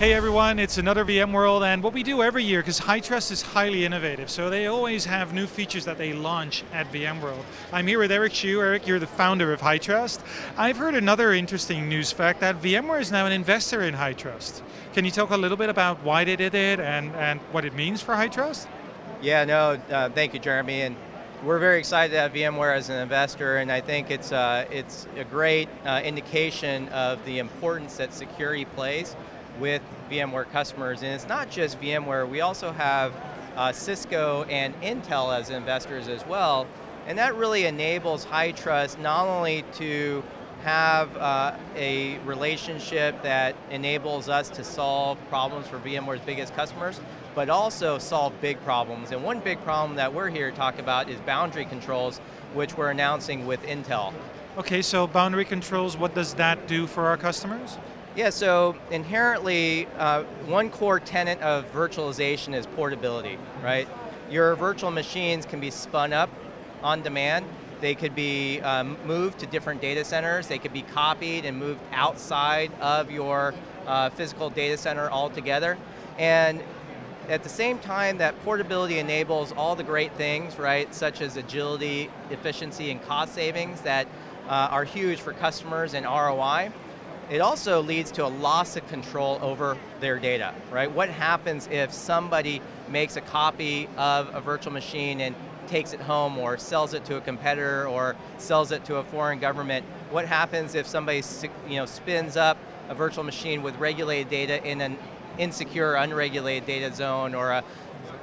Hey everyone, it's another VMworld, and what we do every year, because Hytrust is highly innovative, so they always have new features that they launch at VMworld. I'm here with Eric Xu. Eric, you're the founder of Hytrust. I've heard another interesting news fact that VMware is now an investor in Hytrust. Can you talk a little bit about why they did it and what it means for Hytrust? Yeah, no, thank you, Jeremy. And we're very excited to have VMware as an investor, and I think it's a great indication of the importance that security plays with VMware customers. And it's not just VMware, we also have Cisco and Intel as investors as well, and that really enables Hytrust not only to have a relationship that enables us to solve problems for VMware's biggest customers, but also solve big problems. And one big problem that we're here to talk about is boundary controls, which we're announcing with Intel. Okay, so boundary controls, what does that do for our customers? Yeah, so inherently, one core tenet of virtualization is portability, right? Your virtual machines can be spun up on demand. They could be moved to different data centers. They could be copied and moved outside of your physical data center altogether. And at the same time, that portability enables all the great things, right, such as agility, efficiency, and cost savings that are huge for customers and ROI. It also leads to a loss of control over their data, right? What happens if somebody makes a copy of a virtual machine and takes it home or sells it to a competitor or sells it to a foreign government? What happens if somebody spins up a virtual machine with regulated data in an insecure, unregulated data zone, or a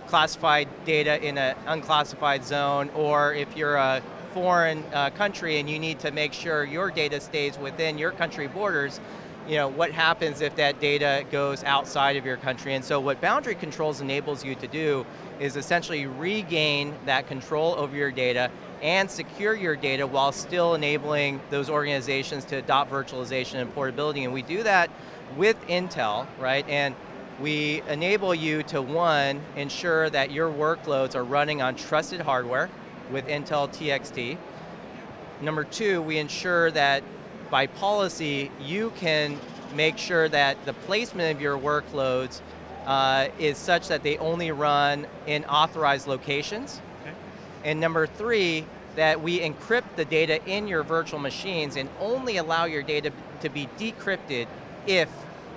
classified data in an unclassified zone, or if you're a foreign country and you need to make sure your data stays within your country borders, what happens if that data goes outside of your country? And so what boundary controls enables you to do is essentially regain that control over your data and secure your data while still enabling those organizations to adopt virtualization and portability. And we do that with Intel, right? And we enable you to, one, ensure that your workloads are running on trusted hardware with Intel TXT. Number two, we ensure that by policy, you can make sure that the placement of your workloads is such that they only run in authorized locations. Okay. And number three, that we encrypt the data in your virtual machines and only allow your data to be decrypted if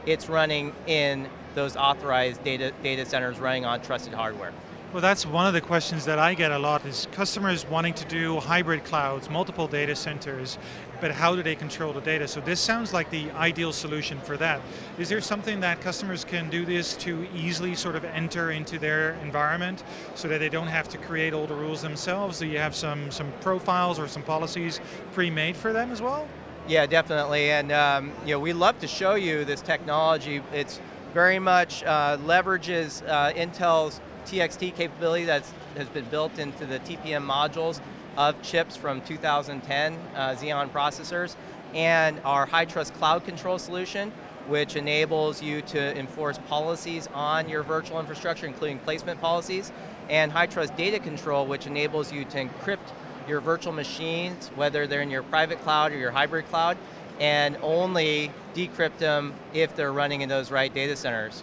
it's running in those authorized data centers running on trusted hardware. Well, that's one of the questions that I get a lot, is customers wanting to do hybrid clouds, multiple data centers, but how do they control the data? So this sounds like the ideal solution for that. Is there something that customers can do this to easily sort of enter into their environment so that they don't have to create all the rules themselves? Do you have some profiles or some policies pre-made for them as well? Yeah, definitely, and we love to show you this technology. It's very much leverages Intel's TXT capability that has been built into the TPM modules of chips from 2010 Xeon processors, and our Hytrust cloud control solution, which enables you to enforce policies on your virtual infrastructure, including placement policies, and Hytrust data control, which enables you to encrypt your virtual machines, whether they're in your private cloud or your hybrid cloud, and only decrypt them if they're running in those right data centers.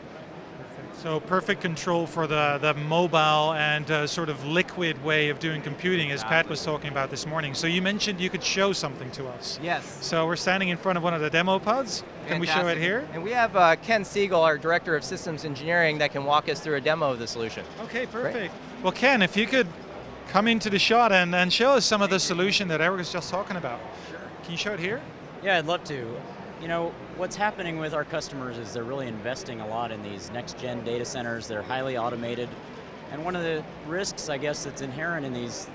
So perfect control for the mobile and sort of liquid way of doing computing, as Pat was talking about this morning. So you mentioned you could show something to us. Yes. So we're standing in front of one of the demo pods. Can we show it here? And we have Ken Siegel, our Director of Systems Engineering, that can walk us through a demo of the solution. Okay, perfect. Great. Well, Ken, if you could come into the shot and show us some of the solution that Eric was just talking about. Sure. Can you show it here? Yeah, I'd love to. What's happening with our customers is they're really investing a lot in these next-gen data centers. They're highly automated. And one of the risks, I guess, that's inherent in these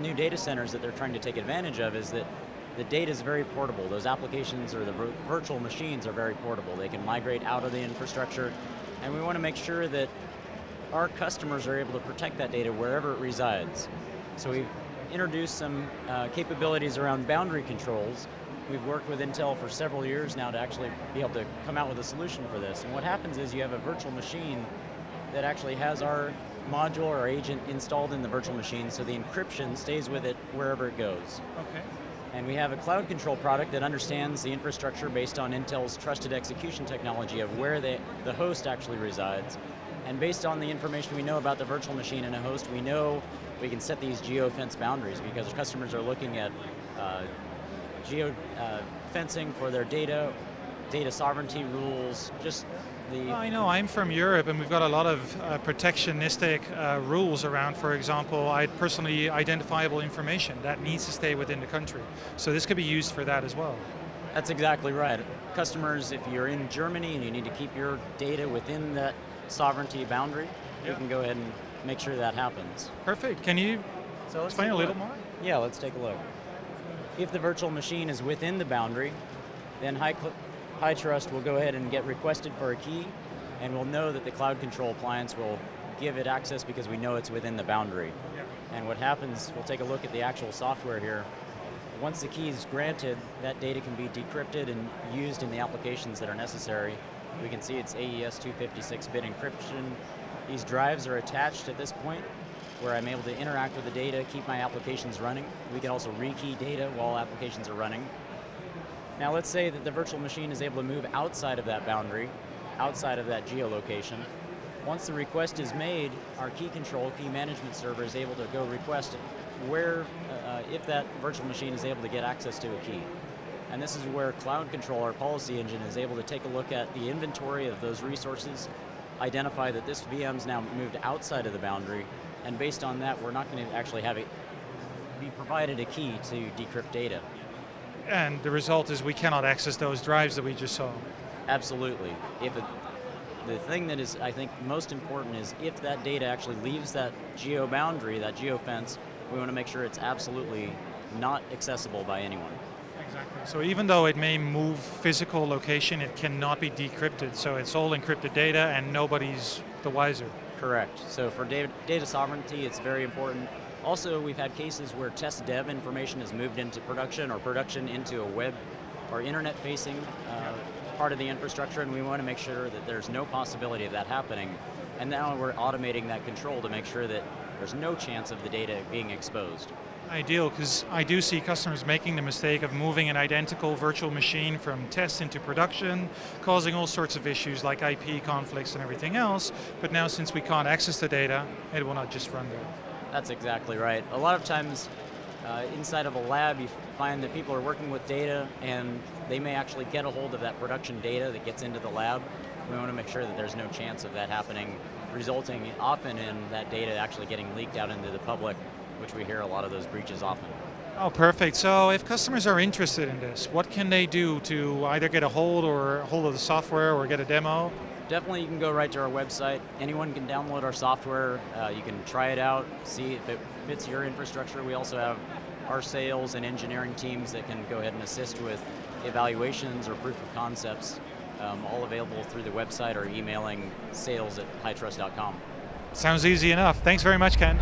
new data centers that they're trying to take advantage of is that the data is very portable. Those applications or the virtual machines are very portable. They can migrate out of the infrastructure. And we want to make sure that our customers are able to protect that data wherever it resides. So we've introduced some capabilities around boundary controls. We've worked with Intel for several years now to actually be able to come out with a solution for this. And what happens is you have a virtual machine that actually has our module or agent installed in the virtual machine, so the encryption stays with it wherever it goes. Okay. And we have a cloud control product that understands the infrastructure based on Intel's trusted execution technology of where the host actually resides. And based on the information we know about the virtual machine and a host, we know we can set these geo-fence boundaries because customers are looking at geo-fencing for their data sovereignty rules, just the... Well, I know, I'm from Europe and we've got a lot of protectionistic rules around, for example, personally identifiable information that needs to stay within the country. So this could be used for that as well. That's exactly right. Customers, if you're in Germany and you need to keep your data within that sovereignty boundary, you can go ahead and make sure that happens. Perfect. Can you explain a little more? Yeah, let's take a look. If the virtual machine is within the boundary, then Hytrust will go ahead and get requested for a key, and we'll know that the cloud control appliance will give it access because we know it's within the boundary. And what happens, we'll take a look at the actual software here. Once the key is granted, that data can be decrypted and used in the applications that are necessary. We can see it's AES 256-bit encryption. These drives are attached at this point where I'm able to interact with the data, keep my applications running. We can also rekey data while applications are running. Now let's say that the virtual machine is able to move outside of that boundary, outside of that geolocation. Once the request is made, our key control, key management server is able to go request where, if that virtual machine is able to get access to a key. And this is where Cloud Control, our policy engine, is able to take a look at the inventory of those resources, identify that this VM's now moved outside of the boundary, and based on that, we're not going to actually have it be provided a key to decrypt data. And the result is we cannot access those drives that we just saw. Absolutely. The thing that is, I think, most important is if that data actually leaves that geo boundary, that geo fence, we want to make sure it's absolutely not accessible by anyone. Exactly. So even though it may move physical location, it cannot be decrypted. So it's all encrypted data and nobody's the wiser. Correct. So for data sovereignty, it's very important. Also, we've had cases where test dev information has moved into production or production into a web or internet-facing part of the infrastructure, and we want to make sure that there's no possibility of that happening. And now we're automating that control to make sure that there's no chance of the data being exposed. Ideal, because I do see customers making the mistake of moving an identical virtual machine from test into production, causing all sorts of issues like IP conflicts and everything else, but now since we can't access the data, it will not just run there. That's exactly right. A lot of times inside of a lab you find that people are working with data and they may actually get a hold of that production data that gets into the lab. We want to make sure that there's no chance of that happening, resulting often in that data actually getting leaked out into the public, which we hear a lot of those breaches often. Oh, perfect. So if customers are interested in this, what can they do to either get a hold of the software or get a demo? Definitely you can go right to our website. Anyone can download our software. You can try it out, see if it fits your infrastructure. We also have our sales and engineering teams that can go ahead and assist with evaluations or proof of concepts, all available through the website or emailing sales@hytrust.com. Sounds easy enough. Thanks very much, Ken.